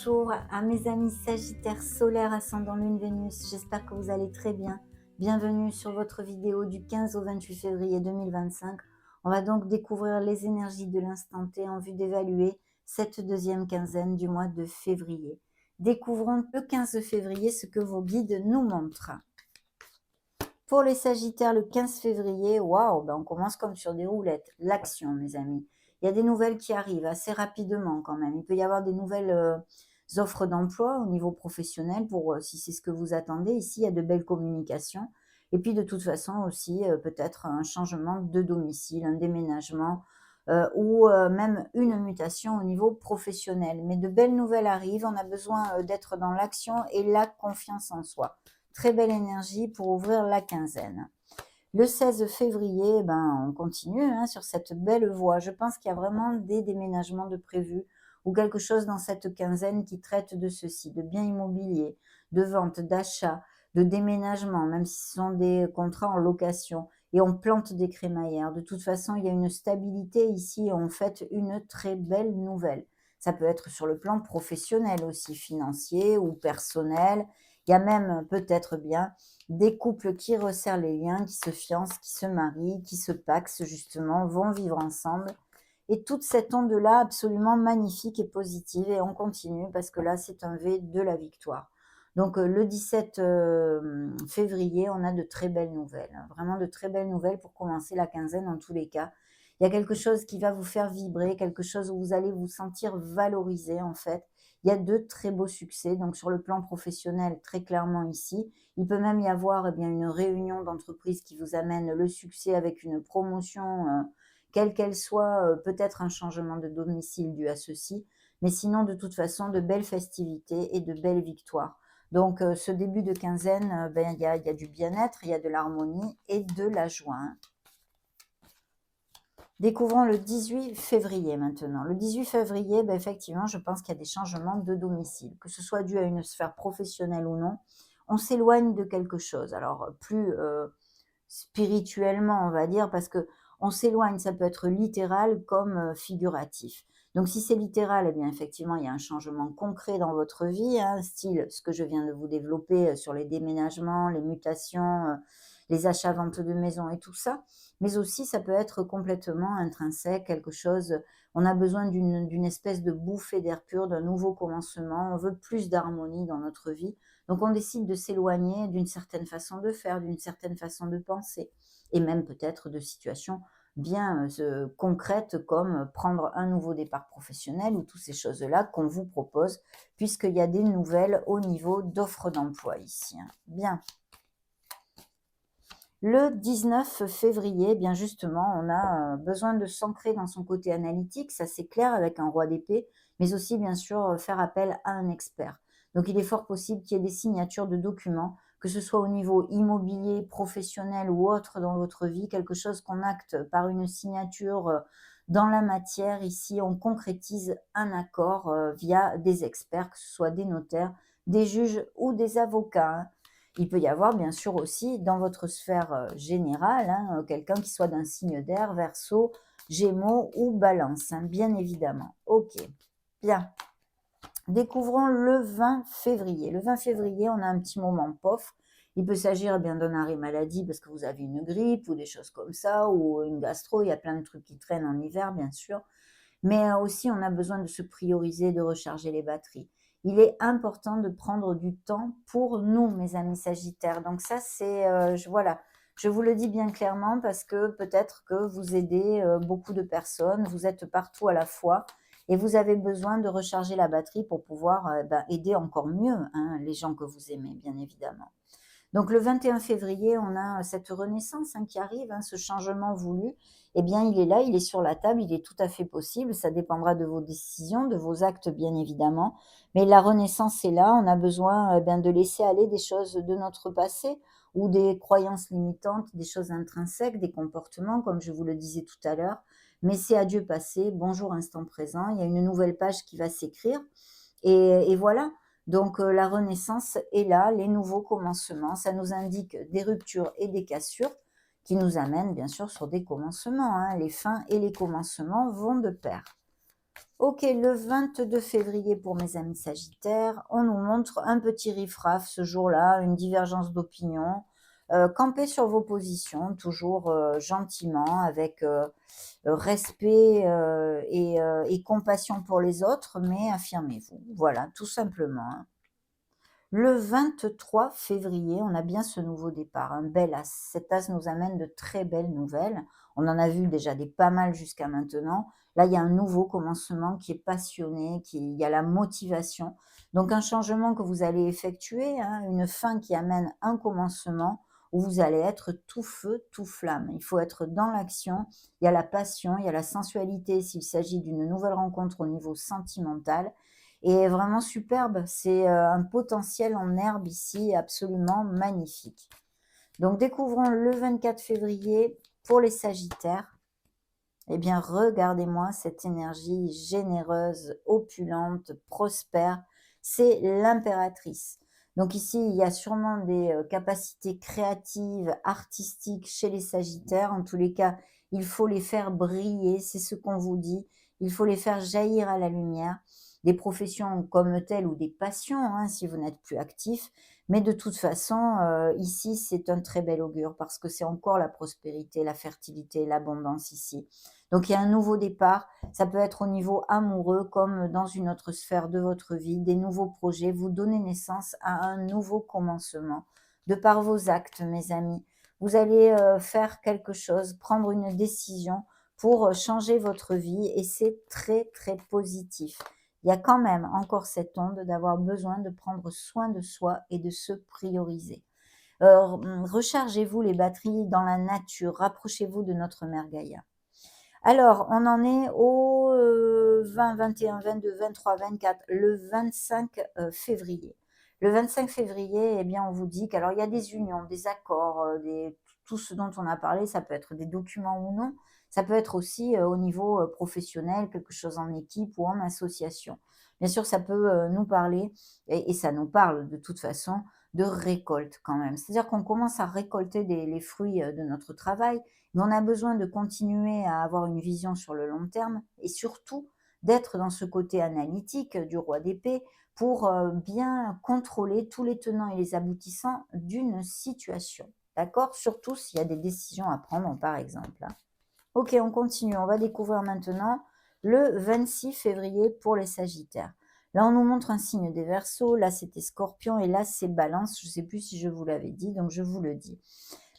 Bonjour à mes amis Sagittaires solaire, ascendant Lune, Vénus. J'espère que vous allez très bien. Bienvenue sur votre vidéo du 15 au 28 février 2025. On va donc découvrir les énergies de l'instant T en vue d'évaluer cette deuxième quinzaine du mois de février. Découvrons le 15 février ce que vos guides nous montrent. Pour les Sagittaires, le 15 février, waouh, on commence comme sur des roulettes. L'action, mes amis. Il y a des nouvelles qui arrivent assez rapidement quand même. Il peut y avoir des nouvelles offres d'emploi au niveau professionnel pour si c'est ce que vous attendez. Ici, il y a de belles communications. Et puis de toute façon aussi, peut-être un changement de domicile, un déménagement ou même une mutation au niveau professionnel. Mais de belles nouvelles arrivent. On a besoin d'être dans l'action et la confiance en soi. Très belle énergie pour ouvrir la quinzaine. Le 16 février, on continue sur cette belle voie. Je pense qu'il y a vraiment des déménagements de prévus ou quelque chose dans cette quinzaine qui traite de ceci, de biens immobiliers, de vente, d'achat, de déménagement, même si ce sont des contrats en location. Et on plante des crémaillères. De toute façon, il y a une stabilité ici et on fait une très belle nouvelle. Ça peut être sur le plan professionnel aussi, financier ou personnel. Il y a même peut-être bien des couples qui resserrent les liens, qui se fiancent, qui se marient, qui se pacsent justement, vont vivre ensemble. Et toute cette onde-là absolument magnifique et positive. Et on continue parce que là, c'est un V de la victoire. Donc le 17 février, on a de très belles nouvelles. Vraiment de très belles nouvelles pour commencer la quinzaine en tous les cas. Il y a quelque chose qui va vous faire vibrer, quelque chose où vous allez vous sentir valorisé en fait. Il y a de très beaux succès. Donc sur le plan professionnel, très clairement ici. Il peut même y avoir une réunion d'entreprise qui vous amène le succès avec une promotion, quelle qu'elle soit, peut-être un changement de domicile dû à ceci. Mais sinon, de toute façon, de belles festivités et de belles victoires. Donc ce début de quinzaine, il y a du bien-être, il y a de l'harmonie et de la joie. Découvrons le 18 février maintenant. Le 18 février, effectivement, je pense qu'il y a des changements de domicile, que ce soit dû à une sphère professionnelle ou non. On s'éloigne de quelque chose. Alors, plus spirituellement, on va dire, parce que on s'éloigne, ça peut être littéral comme figuratif. Donc, si c'est littéral, effectivement, il y a un changement concret dans votre vie, style ce que je viens de vous développer sur les déménagements, les mutations, les achats-ventes de maisons et tout ça. Mais aussi, ça peut être complètement intrinsèque, quelque chose, on a besoin d'une espèce de bouffée d'air pur, d'un nouveau commencement, on veut plus d'harmonie dans notre vie. Donc, on décide de s'éloigner d'une certaine façon de faire, d'une certaine façon de penser, et même peut-être de situations bien concrètes comme prendre un nouveau départ professionnel ou toutes ces choses-là qu'on vous propose, puisqu'il y a des nouvelles au niveau d'offres d'emploi ici. Bien. Le 19 février, bien justement, on a besoin de s'ancrer dans son côté analytique, ça c'est clair avec un roi d'épée, mais aussi bien sûr faire appel à un expert. Donc il est fort possible qu'il y ait des signatures de documents, que ce soit au niveau immobilier, professionnel ou autre dans votre vie, quelque chose qu'on acte par une signature dans la matière. Ici, on concrétise un accord via des experts, que ce soit des notaires, des juges ou des avocats. Il peut y avoir bien sûr aussi dans votre sphère générale, quelqu'un qui soit d'un signe d'air, Verseau, Gémeaux ou Balance, bien évidemment. Ok, bien. Découvrons le 20 février. Le 20 février, on a un petit moment pof. Il peut s'agir d'un arrêt maladie parce que vous avez une grippe ou des choses comme ça, ou une gastro, il y a plein de trucs qui traînent en hiver, bien sûr. Mais aussi, on a besoin de se prioriser, de recharger les batteries. Il est important de prendre du temps pour nous, mes amis Sagittaires. Donc ça, c'est, voilà, je vous le dis bien clairement parce que peut-être que vous aidez beaucoup de personnes, vous êtes partout à la fois et vous avez besoin de recharger la batterie pour pouvoir aider encore mieux les gens que vous aimez, bien évidemment. Donc le 21 février, on a cette renaissance qui arrive, ce changement voulu. Eh bien, il est là, il est sur la table, il est tout à fait possible. Ça dépendra de vos décisions, de vos actes, bien évidemment. Mais la renaissance est là. On a besoin de laisser aller des choses de notre passé ou des croyances limitantes, des choses intrinsèques, des comportements, comme je vous le disais tout à l'heure. Mais c'est adieu passé, bonjour instant présent. Il y a une nouvelle page qui va s'écrire. Et voilà. Donc la renaissance est là, les nouveaux commencements, ça nous indique des ruptures et des cassures qui nous amènent bien sûr sur des commencements. Les fins et les commencements vont de pair. Ok, le 22 février pour mes amis Sagittaires, on nous montre un petit riff-raff ce jour-là, une divergence d'opinion. Campez sur vos positions, toujours gentiment, avec respect et compassion pour les autres, mais affirmez-vous. Voilà, tout simplement, hein. Le 23 février, on a bien ce nouveau départ, un bel as. Cet as nous amène de très belles nouvelles. On en a vu déjà des pas mal jusqu'à maintenant. Là, il y a un nouveau commencement qui est passionné, il y a la motivation. Donc, un changement que vous allez effectuer, hein, une fin qui amène un commencement où vous allez être tout feu, tout flamme. Il faut être dans l'action. Il y a la passion, il y a la sensualité s'il s'agit d'une nouvelle rencontre au niveau sentimental et vraiment superbe. C'est un potentiel en herbe ici absolument magnifique. Donc découvrons le 24 février pour les Sagittaires. Eh bien, regardez-moi cette énergie généreuse, opulente, prospère. C'est l'impératrice. Donc ici, il y a sûrement des capacités créatives, artistiques chez les Sagittaires. En tous les cas, il faut les faire briller, c'est ce qu'on vous dit. Il faut les faire jaillir à la lumière. Des professions comme telles ou des passions, hein, si vous n'êtes plus actif. Mais de toute façon, ici, c'est un très bel augure parce que c'est encore la prospérité, la fertilité, l'abondance ici. Donc il y a un nouveau départ, ça peut être au niveau amoureux comme dans une autre sphère de votre vie, des nouveaux projets, vous donnez naissance à un nouveau commencement. De par vos actes, mes amis, vous allez faire quelque chose, prendre une décision pour changer votre vie et c'est très très positif. Il y a quand même encore cette onde d'avoir besoin de prendre soin de soi et de se prioriser. Rechargez-vous les batteries dans la nature, rapprochez-vous de notre mère Gaïa. Alors, on en est au 20, 21, 22, 23, 24, le 25 février. Le 25 février, eh bien, on vous dit qu'alors il y a des unions, des accords, tout ce dont on a parlé, ça peut être des documents ou non, ça peut être aussi au niveau professionnel, quelque chose en équipe ou en association. Bien sûr, ça peut nous parler, et ça nous parle de toute façon, de récolte quand même. C'est-à-dire qu'on commence à récolter les fruits de notre travail, mais on a besoin de continuer à avoir une vision sur le long terme et surtout d'être dans ce côté analytique du roi d'épée pour bien contrôler tous les tenants et les aboutissants d'une situation. D'accord? Surtout s'il y a des décisions à prendre, par exemple, hein. Ok, on continue. On va découvrir maintenant le 26 février pour les Sagittaires. Là, on nous montre un signe des Verseaux. Là, c'était Scorpion et là, c'est Balance. Je ne sais plus si je vous l'avais dit, donc je vous le dis.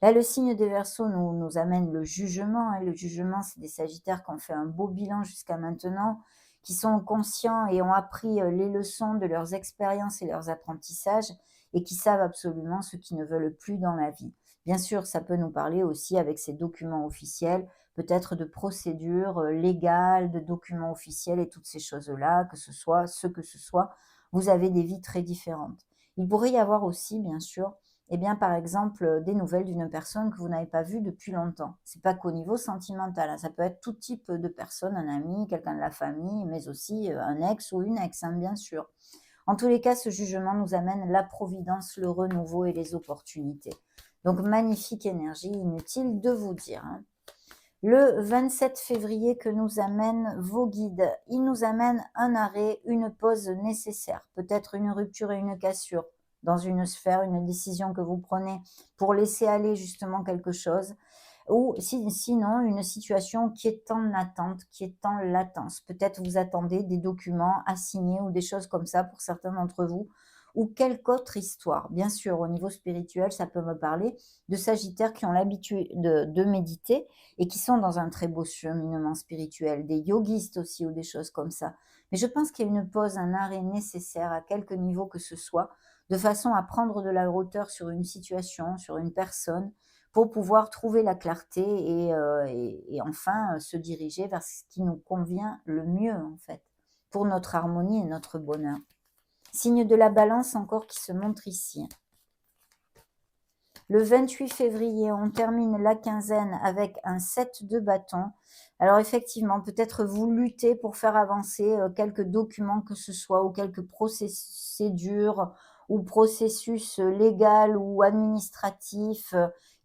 Là, le signe des Verseaux nous amène le jugement, hein. Le jugement, c'est des Sagittaires qui ont fait un beau bilan jusqu'à maintenant, qui sont conscients et ont appris les leçons de leurs expériences et leurs apprentissages et qui savent absolument ce qu'ils ne veulent plus dans la vie. Bien sûr, ça peut nous parler aussi avec ces documents officiels, peut-être de procédures légales, de documents officiels et toutes ces choses-là, que ce soit ce que ce soit, vous avez des vies très différentes. Il pourrait y avoir aussi, bien sûr, eh bien, par exemple, des nouvelles d'une personne que vous n'avez pas vue depuis longtemps. C'est pas qu'au niveau sentimental, hein, ça peut être tout type de personne, un ami, quelqu'un de la famille, mais aussi un ex ou une ex, hein, bien sûr. En tous les cas, ce jugement nous amène la providence, le renouveau et les opportunités. Donc, magnifique énergie, inutile de vous dire, hein. Le 27 février que nous amènent vos guides, ils nous amènent un arrêt, une pause nécessaire, peut-être une rupture et une cassure dans une sphère, une décision que vous prenez pour laisser aller justement quelque chose, ou sinon une situation qui est en attente, qui est en latence. Peut-être vous attendez des documents à signer ou des choses comme ça pour certains d'entre vous, ou quelque autre histoire. Bien sûr, au niveau spirituel, ça peut me parler de Sagittaires qui ont l'habitude de méditer et qui sont dans un très beau cheminement spirituel, des yogistes aussi ou des choses comme ça. Mais je pense qu'il y a une pause, un arrêt nécessaire à quelque niveau que ce soit, de façon à prendre de la hauteur sur une situation, sur une personne, pour pouvoir trouver la clarté et enfin se diriger vers ce qui nous convient le mieux en fait, pour notre harmonie et notre bonheur. Signe de la balance encore qui se montre ici. Le 28 février, on termine la quinzaine avec un 7 de bâton. Alors effectivement, peut-être vous luttez pour faire avancer quelques documents que ce soit ou quelques procédures ou processus légal ou administratif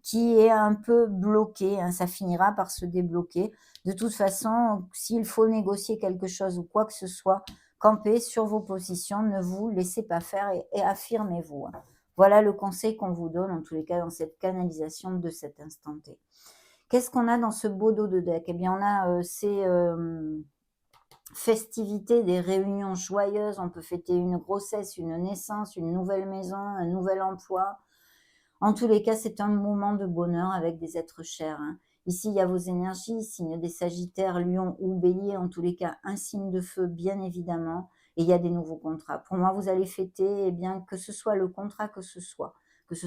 qui est un peu bloqué, hein, ça finira par se débloquer. De toute façon, s'il faut négocier quelque chose ou quoi que ce soit, campez sur vos positions, ne vous laissez pas faire et affirmez-vous, hein. Voilà le conseil qu'on vous donne, en tous les cas, dans cette canalisation de cet instant T. Qu'est-ce qu'on a dans ce beau dos de deck? Eh bien, on a ces festivités, des réunions joyeuses. On peut fêter une grossesse, une naissance, une nouvelle maison, un nouvel emploi. En tous les cas, c'est un moment de bonheur avec des êtres chers, hein. Ici, il y a vos énergies, signe des Sagittaires, Lion ou Bélier, en tous les cas, un signe de feu, bien évidemment, et il y a des nouveaux contrats. Pour moi, vous allez fêter, eh bien, que ce soit le contrat que ce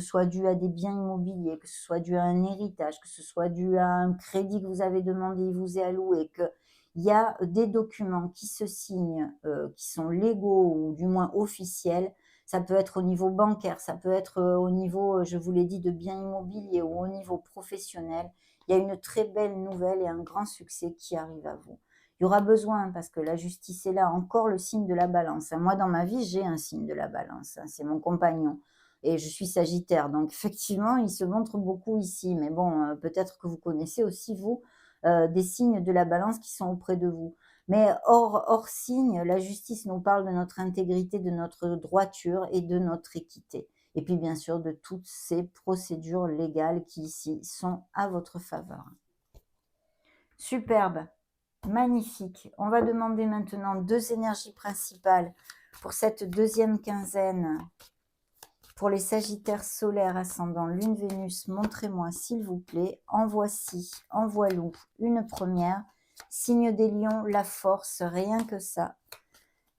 soit dû à des biens immobiliers, que ce soit dû à un héritage, que ce soit dû à un crédit que vous avez demandé, il vous est alloué, qu'il y a des documents qui se signent, qui sont légaux ou du moins officiels. Ça peut être au niveau bancaire, ça peut être, au niveau, je vous l'ai dit, de biens immobiliers ou au niveau professionnel. Il y a une très belle nouvelle et un grand succès qui arrive à vous. Il y aura besoin, parce que la justice est là, encore le signe de la balance, hein. Moi, dans ma vie, j'ai un signe de la balance, hein, c'est mon compagnon et je suis sagittaire, donc effectivement, il se montre beaucoup ici. Mais bon, peut-être que vous connaissez aussi, vous, des signes de la balance qui sont auprès de vous. Mais hors signe, la justice nous parle de notre intégrité, de notre droiture et de notre équité. Et puis bien sûr de toutes ces procédures légales qui ici sont à votre faveur. Superbe, magnifique. On va demander maintenant 2 énergies principales pour cette deuxième quinzaine. Pour les Sagittaires solaires, ascendant Lune, Vénus, montrez-moi s'il vous plaît. En voici, en voilou, une première. Signe des lions, la force, rien que ça.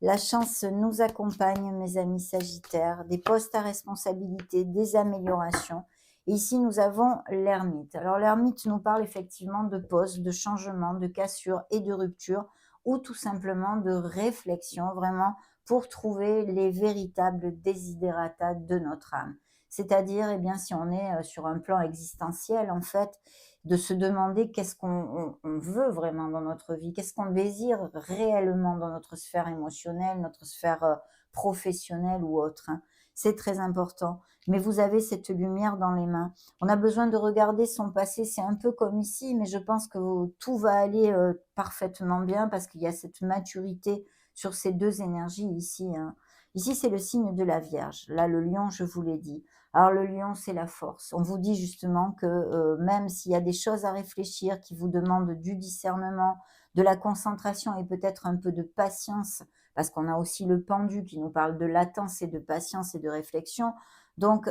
La chance nous accompagne, mes amis Sagittaires. Des postes à responsabilité, des améliorations. Et ici, nous avons l'ermite. Alors, l'ermite nous parle effectivement de postes, de changements, de cassures et de ruptures, ou tout simplement de réflexion, vraiment, pour trouver les véritables desiderata de notre âme. C'est-à-dire, eh bien, si on est sur un plan existentiel, en fait, de se demander qu'est-ce qu'on veut vraiment dans notre vie, qu'est-ce qu'on désire réellement dans notre sphère émotionnelle, notre sphère professionnelle ou autre, hein. C'est très important. Mais vous avez cette lumière dans les mains. On a besoin de regarder son passé, c'est un peu comme ici, mais je pense que tout va aller parfaitement bien parce qu'il y a cette maturité sur ces 2 énergies ici, hein. Ici, c'est le signe de la Vierge. Là, le lion, je vous l'ai dit. Alors le lion, c'est la force. On vous dit justement que même s'il y a des choses à réfléchir qui vous demandent du discernement, de la concentration et peut-être un peu de patience, parce qu'on a aussi le pendu qui nous parle de latence et de patience et de réflexion. Donc,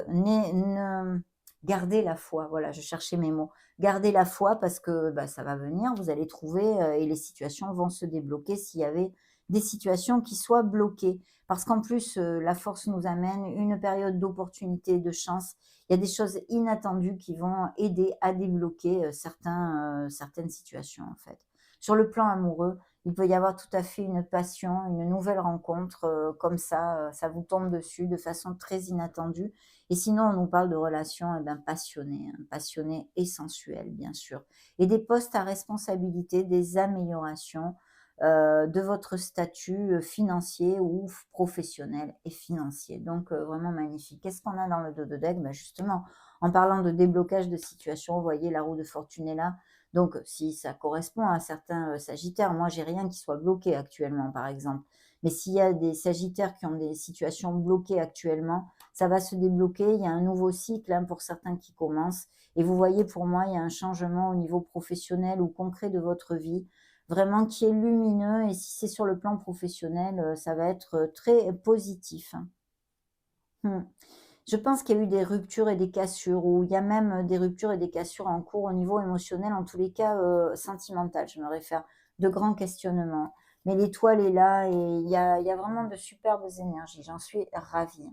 gardez la foi. Voilà, je cherchais mes mots. Gardez la foi parce que bah, ça va venir, vous allez trouver et les situations vont se débloquer s'il y avait des situations qui soient bloquées. Parce qu'en plus, la force nous amène une période d'opportunité et de chance. Il y a des choses inattendues qui vont aider à débloquer certaines situations, en fait. Sur le plan amoureux, il peut y avoir tout à fait une passion, une nouvelle rencontre, comme ça vous tombe dessus de façon très inattendue. Et sinon, on nous parle de relations passionnées, hein, passionnées et sensuelles, bien sûr. Et des postes à responsabilité, des améliorations, de votre statut financier ou professionnel et financier. Donc, vraiment magnifique. Qu'est-ce qu'on a dans le dos de deck? Ben justement, en parlant de déblocage de situation, vous voyez, la roue de fortune est là. Donc, si ça correspond à certains Sagittaires, moi, j'ai rien qui soit bloqué actuellement, par exemple. Mais s'il y a des Sagittaires qui ont des situations bloquées actuellement, ça va se débloquer. Il y a un nouveau cycle, hein, pour certains qui commence. Et vous voyez, pour moi, il y a un changement au niveau professionnel ou concret de votre vie, vraiment qui est lumineux. Et si c'est sur le plan professionnel, ça va être très positif, hein. Je pense qu'il y a eu des ruptures et des cassures, ou il y a même des ruptures et des cassures en cours au niveau émotionnel, en tous les cas sentimental, je me réfère, de grands questionnements. Mais l'étoile est là et il y a vraiment de superbes énergies, j'en suis ravie.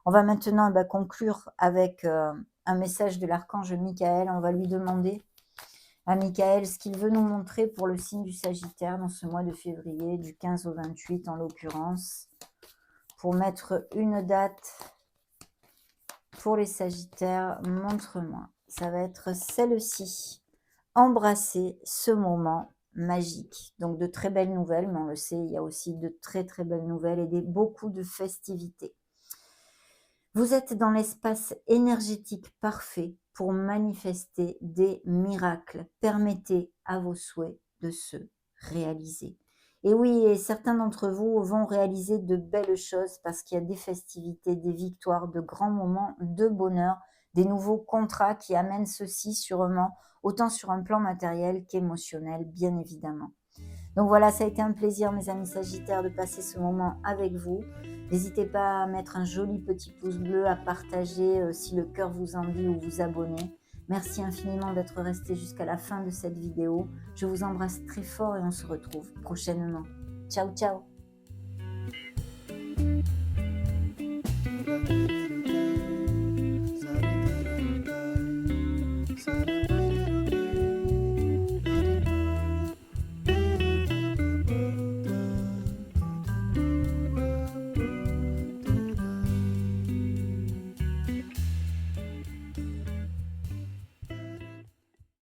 On va maintenant conclure avec un message de l'archange Michael. On va lui demander à Michael ce qu'il veut nous montrer pour le signe du Sagittaire dans ce mois de février, du 15 au 28 en l'occurrence, pour mettre une date. Pour les Sagittaires, montre-moi. Ça va être celle-ci. Embrasser ce moment magique. Donc de très belles nouvelles, mais on le sait, il y a aussi de très très belles nouvelles et beaucoup de festivités. Vous êtes dans l'espace énergétique parfait pour manifester des miracles. Permettez à vos souhaits de se réaliser. Et oui, et certains d'entre vous vont réaliser de belles choses parce qu'il y a des festivités, des victoires, de grands moments de bonheur, des nouveaux contrats qui amènent ceci sûrement, autant sur un plan matériel qu'émotionnel, bien évidemment. Donc voilà, ça a été un plaisir, mes amis Sagittaires, de passer ce moment avec vous. N'hésitez pas à mettre un joli petit pouce bleu, à partager si le cœur vous en dit ou vous abonner. Merci infiniment d'être resté jusqu'à la fin de cette vidéo. Je vous embrasse très fort et on se retrouve prochainement. Ciao, ciao!